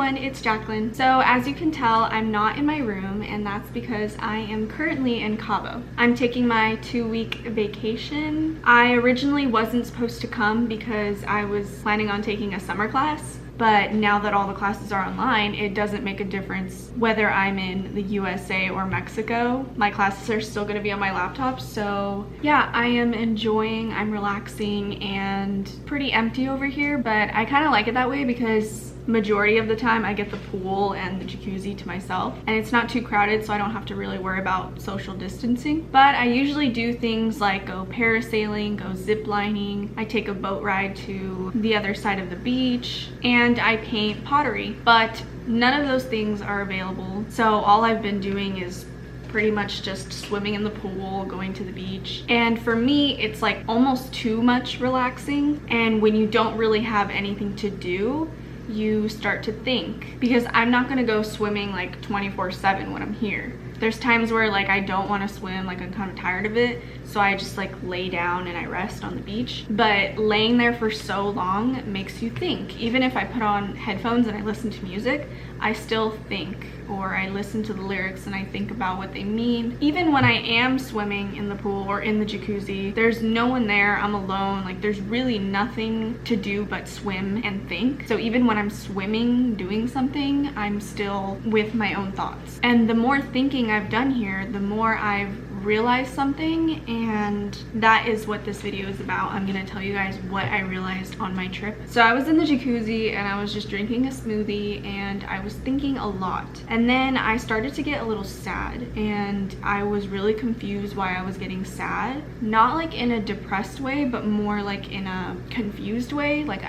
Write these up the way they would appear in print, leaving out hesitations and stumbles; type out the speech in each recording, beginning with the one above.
everyone, it's Jacqueline. So as you can tell, I'm not in my room, and that's because I am currently in Cabo. I'm taking my 2-week vacation. I originally wasn't supposed to come because I was planning on taking a summer class. But now that all the classes are online, it doesn't make a difference whether I'm in the USA or Mexico. My classes are still gonna be on my laptop. So yeah, I am enjoying, I'm relaxing, and pretty empty over here, but I kind of like it that way because majority of the time I get the pool and the jacuzzi to myself, and it's not too crowded, so I don't have to really worry about social distancing. But I usually do things like go parasailing, go zip lining, I take a boat ride to the other side of the beach, and I paint pottery. But none of those things are available, so all I've been doing is pretty much just swimming in the pool, going to the beach. And for me, it's like almost too much relaxing, and when you don't really have anything to do, you start to think, because I'm not gonna go swimming like 24/7 when I'm here. There's times where like I don't want to swim, like I'm kind of tired of it, so I just like lay down and I rest on the beach. But laying there for so long makes you think. Even if I put on headphones and I listen to music, I still think, or I listen to the lyrics and I think about what they mean. Even when I am swimming in the pool or in the jacuzzi, there's no one there, I'm alone, like there's really nothing to do but swim and think. So even when I'm swimming, doing something, I'm still with my own thoughts. And the more thinking I've done here, the more I've realized something, and that is what this video is about. I'm gonna tell you guys what I realized on my trip. So I was in the jacuzzi and I was just drinking a smoothie and I was thinking a lot, and then I started to get a little sad, and I was really confused why I was getting sad. Not like in a depressed way, but more like in a confused way. Like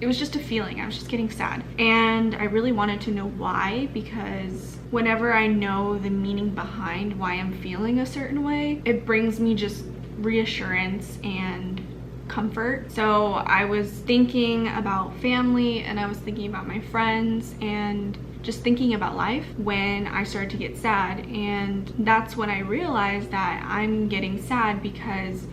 it was just a feeling. I was just getting sad, and I really wanted to know why, because whenever I know the meaning behind why I'm feeling a certain way, it brings me just reassurance and comfort. So I was thinking about family, and I was thinking about my friends, and just thinking about life when I started to get sad. And that's when I realized that I'm getting sad because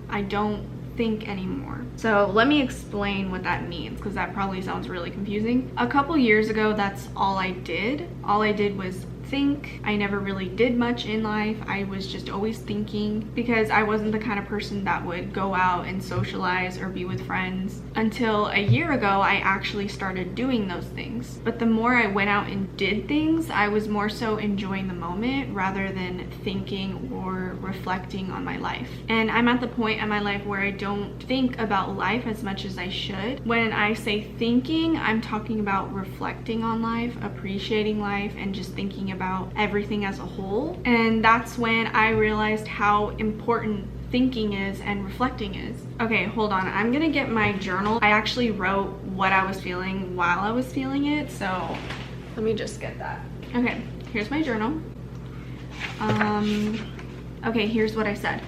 I don't think anymore. So let me explain what that means, because that probably sounds really confusing. A couple years ago, that's all I did. All I did was think. I never really did much in life. I was just always thinking, because I wasn't the kind of person that would go out and socialize or be with friends. Until a year ago, I actually started doing those things. But the more I went out and did things, I was more so enjoying the moment rather than thinking or reflecting on my life. And I'm at the point in my life where I don't think about life as much as I should. When I say thinking, I'm talking about reflecting on life, appreciating life, and just thinking about everything as a whole. And that's when I realized how important thinking is and reflecting is. Okay, hold on, I'm gonna get my journal. I actually wrote what I was feeling while I was feeling it, so let me just get that. Okay, here's my journal. Okay, here's what I said.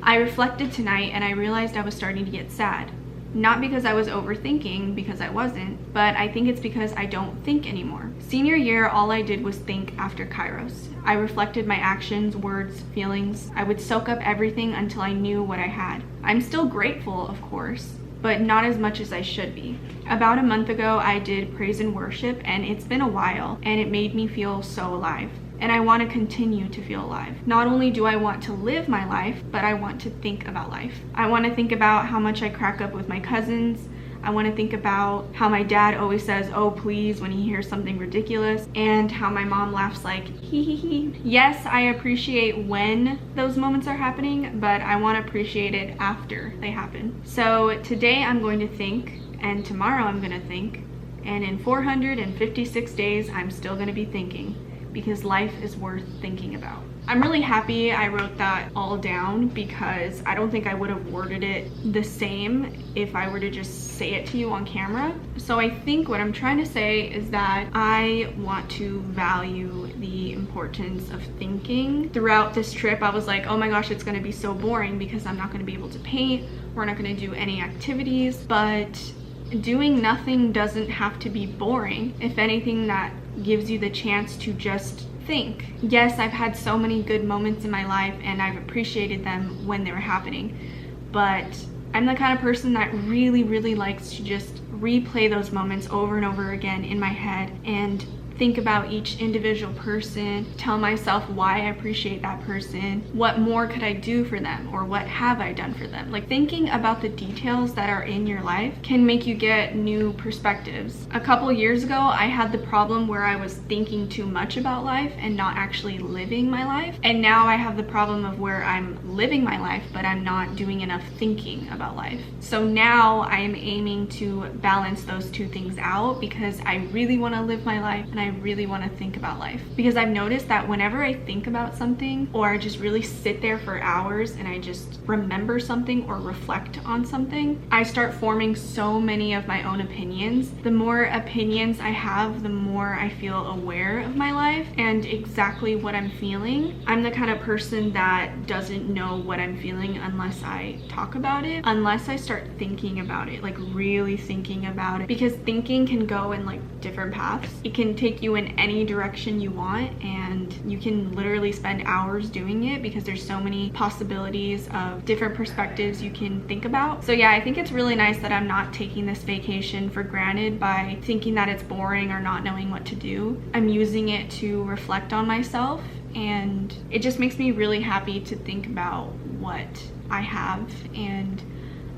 I reflected tonight and I realized I was starting to get sad. Not because I was overthinking, because I wasn't, but I think it's because I don't think anymore. Senior year, all I did was think after Kairos. I reflected my actions, words, feelings. I would soak up everything until I knew what I had. I'm still grateful, of course, but not as much as I should be. About a month ago, I did praise and worship, and it's been a while, and it made me feel so alive. And I want to continue to feel alive. Not only do I want to live my life, but I want to think about life. I want to think about how much I crack up with my cousins. I want to think about how my dad always says, "Oh, please," when he hears something ridiculous, and how my mom laughs like, hee hee hee. Yes, I appreciate when those moments are happening, but I want to appreciate it after they happen. So today I'm going to think, and tomorrow I'm going to think, and in 456 days I'm still going to be thinking, because life is worth thinking about. I'm really happy I wrote that all down, because I don't think I would have worded it the same if I were to just say it to you on camera. So I think what I'm trying to say is that I want to value the importance of thinking. Throughout this trip, I was like, oh my gosh, it's gonna be so boring because I'm not gonna be able to paint, we're not gonna do any activities, but doing nothing doesn't have to be boring. If anything, that gives you the chance to just think. Yes, I've had so many good moments in my life and I've appreciated them when they were happening, but I'm the kind of person that really likes to just replay those moments over and over again in my head and think about each individual person, tell myself why I appreciate that person, what more could I do for them, or what have I done for them. Like, thinking about the details that are in your life can make you get new perspectives. A couple years ago, I had the problem where I was thinking too much about life and not actually living my life. And now I have the problem of where I'm living my life, but I'm not doing enough thinking about life. So now I am aiming to balance those two things out, because I really want to live my life and I really want to think about life. Because I've noticed that whenever I think about something, or I just really sit there for hours and I just remember something or reflect on something, I start forming so many of my own opinions. The more opinions I have, the more I feel aware of my life and exactly what I'm feeling. I'm the kind of person that doesn't know what I'm feeling unless I talk about it, unless I start thinking about it, like really thinking about it, because thinking can go in like different paths. It can take you in any direction you want, and you can literally spend hours doing it because there's so many possibilities of different perspectives you can think about. So yeah, I think it's really nice that I'm not taking this vacation for granted by thinking that it's boring or not knowing what to do. I'm using it to reflect on myself, and it just makes me really happy to think about what I have and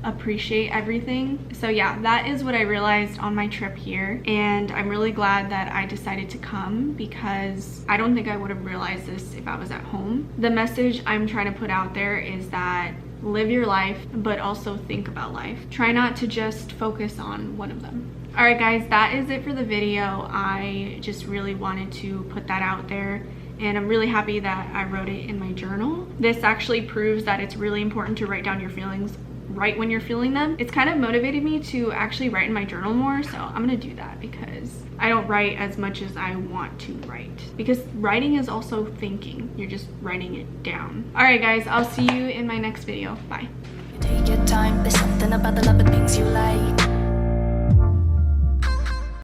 appreciate everything. So yeah, that is what I realized on my trip here, and I'm really glad that I decided to come, because I don't think I would have realized this if I was at home. The message I'm trying to put out there is that live your life, but also think about life. Try not to just focus on one of them. All right guys, that is it for the video. I just really wanted to put that out there, and I'm really happy that I wrote it in my journal. This actually proves that it's really important to write down your feelings right when you're feeling them. It's kind of motivated me to actually write in my journal more, so I'm gonna do that, because I don't write as much as I want to write, because writing is also thinking. You're just writing it down. All right guys, I'll see you in my next video. Bye. Take your time, there's something about the love of things you like.